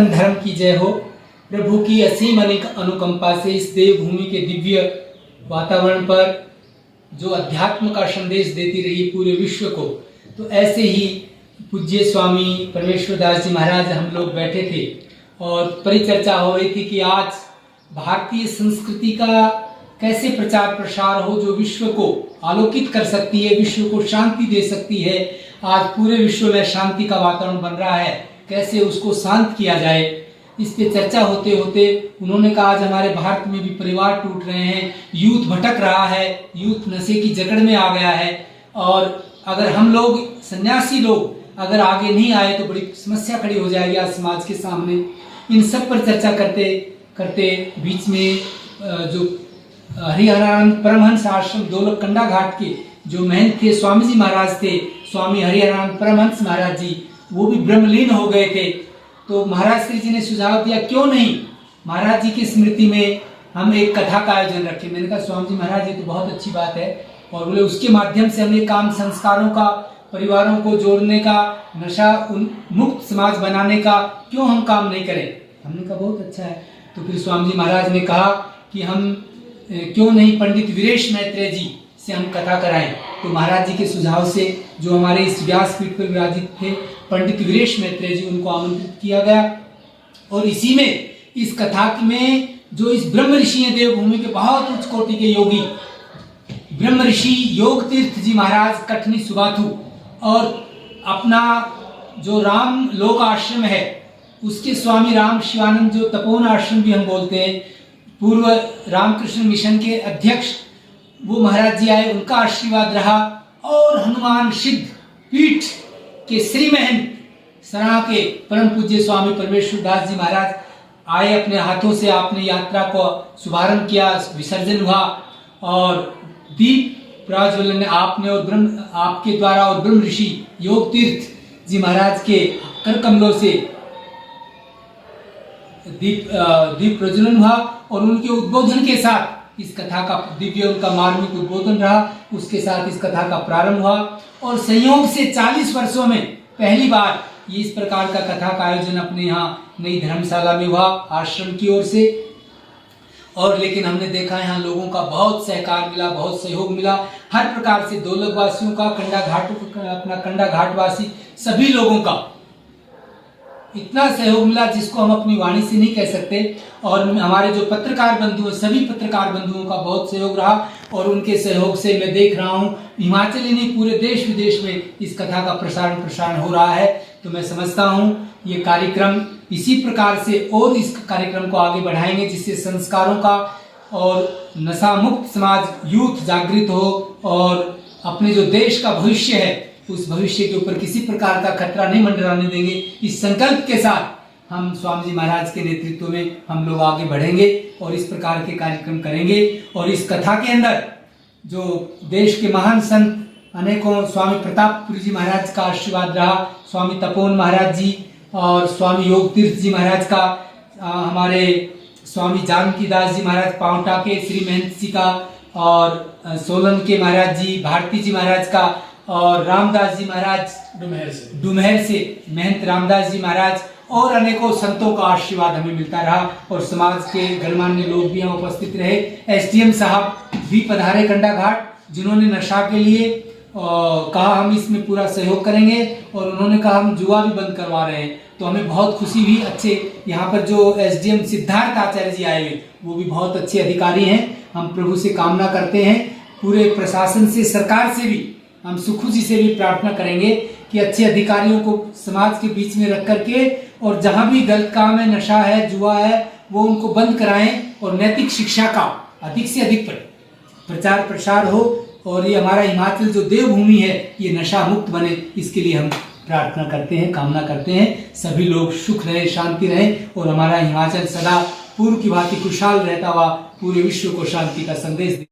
धर्म की जय हो। प्रभु की असीम अनुकंपा से इस देवभूमि के दिव्य वातावरण पर जो अध्यात्म का संदेश देती रही पूरे विश्व को, तो ऐसे ही पूज्य स्वामी परमेश्वर दास जी महाराज हम लोग बैठे थे और परिचर्चा हो रही थी कि आज भारतीय संस्कृति का कैसे प्रचार प्रसार हो जो विश्व को आलोकित कर सकती है, विश्व को शांति दे सकती है। आज पूरे विश्व में शांति का वातावरण बन रहा है, कैसे उसको शांत किया जाए, इस पे चर्चा होते होते उन्होंने कहा आज हमारे भारत में भी परिवार टूट रहे हैं, यूथ भटक रहा है, यूथ नशे की जकड़ में आ गया है और अगर हम लोग सन्यासी लोग अगर आगे नहीं आए तो बड़ी समस्या खड़ी हो जाएगी आज समाज के सामने। इन सब पर चर्चा करते करते बीच में जो हरिहरानंद परमहंस आश्रम दौलतकंडा घाट के जो महंत थे स्वामी जी महाराज थे, स्वामी हरिहरानंद परमहंस महाराज जी, वो भी ब्रह्मलीन हो गए थे। तो महाराज श्री जी ने सुझाव दिया क्यों नहीं महाराज जी की स्मृति में हम एक कथा का आयोजन रखें। मैंने कहा स्वामी जी महाराज ये तो बहुत अच्छी बात है और बोले उसके माध्यम से हमें काम संस्कारों का, परिवारों को जोड़ने का, नशा मुक्त समाज बनाने का क्यों हम काम नहीं करें। हमने कहा बहुत अच्छा है। तो फिर स्वामी जी महाराज ने कहा कि हम क्यों नहीं पंडित वीरेश मैत्रेय जी से हम कथा कराएं। तो महाराज जी के सुझाव से जो हमारे इस व्यासपीठ पर विराजित थे पंडित वीरेश मैत्रेय जी, उनको आमंत्रित किया गया और इसी में इस कथा में जो इस ब्रह्म ऋषि हैं देवभूमि के बहुत उच्च कोटि के योगी ब्रह्म ऋषि योग तीर्थ जी महाराज कठनी सुबाथु और अपना जो राम लोक आश्रम है उसके स्वामी राम शिवानंद जो तपोवन आश्रम भी हम बोलते हैं, पूर्व रामकृष्ण मिशन के अध्यक्ष वो महाराज जी आए, उनका आशीर्वाद रहा और हनुमान सिद्ध पीठ के श्री महंत सराह के परम पूज्य स्वामी परमेश्वर दास जी महाराज आए, अपने हाथों से आपने यात्रा को शुभारंभ किया, विसर्जन हुआ और दीप प्रज्वलन आपने और ब्रह्म आपके द्वारा और ब्रह्म ऋषि योग तीर्थ जी महाराज के कर कमलों से दीप प्रज्वलन हुआ और उनके उद्बोधन के साथ इस कथा का दिव्य उनका मार्मिक उद्बोधन रहा। उसके साथ इस कथा का प्रारंभ हुआ और संयोग से 40 वर्षों में पहली बार ये इस प्रकार का कथा का आयोजन अपने यहाँ नई धर्मशाला में हुआ आश्रम की ओर से। और लेकिन हमने देखा यहाँ लोगों का बहुत सहकार मिला, बहुत सहयोग मिला, हर प्रकार से दौलत वासियों का, अपना कंडा घाट वासी सभी लोगों का इतना सहयोग मिला जिसको हम अपनी वाणी से नहीं कह सकते। और हमारे जो पत्रकार बंधु हैं सभी पत्रकार बंधुओं का बहुत सहयोग रहा और उनके सहयोग से मैं देख रहा हूँ हिमाचल ही नहीं पूरे देश विदेश में इस कथा का प्रसारण हो रहा है। तो मैं समझता हूँ ये कार्यक्रम इसी प्रकार से और इस कार्यक्रम को आगे बढ़ाएंगे जिससे संस्कारों का और नशा मुक्त समाज यूथ जागृत हो और अपने जो देश का भविष्य है उस भविष्य के ऊपर किसी प्रकार का खतरा नहीं मंडराने देंगे। इस संकल्प के साथ हम स्वामी जी महाराज के नेतृत्व में हम लोग आगे बढ़ेंगे और इस प्रकार के कार्यक्रम करेंगे। और इस कथा के अंदर जो देश के महान संत अनेकों स्वामी प्रतापपुरी जी महाराज का आशीर्वाद रहा, स्वामी तपोवन महाराज जी और स्वामी योग तीर्थ जी महाराज का, हमारे स्वामी जानकी दास जी महाराज पावटा के श्री महंत जी का और सोलन के महाराज जी भारती जी महाराज का और रामदास जी महाराज डुमहर से महंत रामदास जी महाराज और अनेकों संतों का आशीर्वाद हमें मिलता रहा और समाज के गणमान्य लोग भी यहाँ उपस्थित रहे। एसडीएम साहब भी पधारे कंडा घाट, जिन्होंने नशा के लिए कहा हम इसमें पूरा सहयोग करेंगे और उन्होंने कहा हम जुआ भी बंद करवा रहे हैं। तो हमें बहुत खुशी हुई। अच्छे यहाँ पर जो एसडीएम सिद्धार्थ आचार्य जी आए हुए वो भी बहुत अच्छे अधिकारी हैं। हम प्रभु से कामना करते हैं, पूरे प्रशासन से, सरकार से भी, हम सुखू जी से भी प्रार्थना करेंगे कि अच्छे अधिकारियों को समाज के बीच में रख करके और जहाँ भी गलत काम है, नशा है, जुआ है, वो उनको बंद कराएं और नैतिक शिक्षा का अधिक से अधिक प्रचार प्रसार हो और ये हमारा हिमाचल जो देवभूमि है ये नशा मुक्त बने, इसके लिए हम प्रार्थना करते हैं, कामना करते हैं। सभी लोग सुख रहे, शांति रहे और हमारा हिमाचल सदा पूर्व की भांति खुशहाल रहता हुआ पूरे विश्व को शांति का संदेश दे।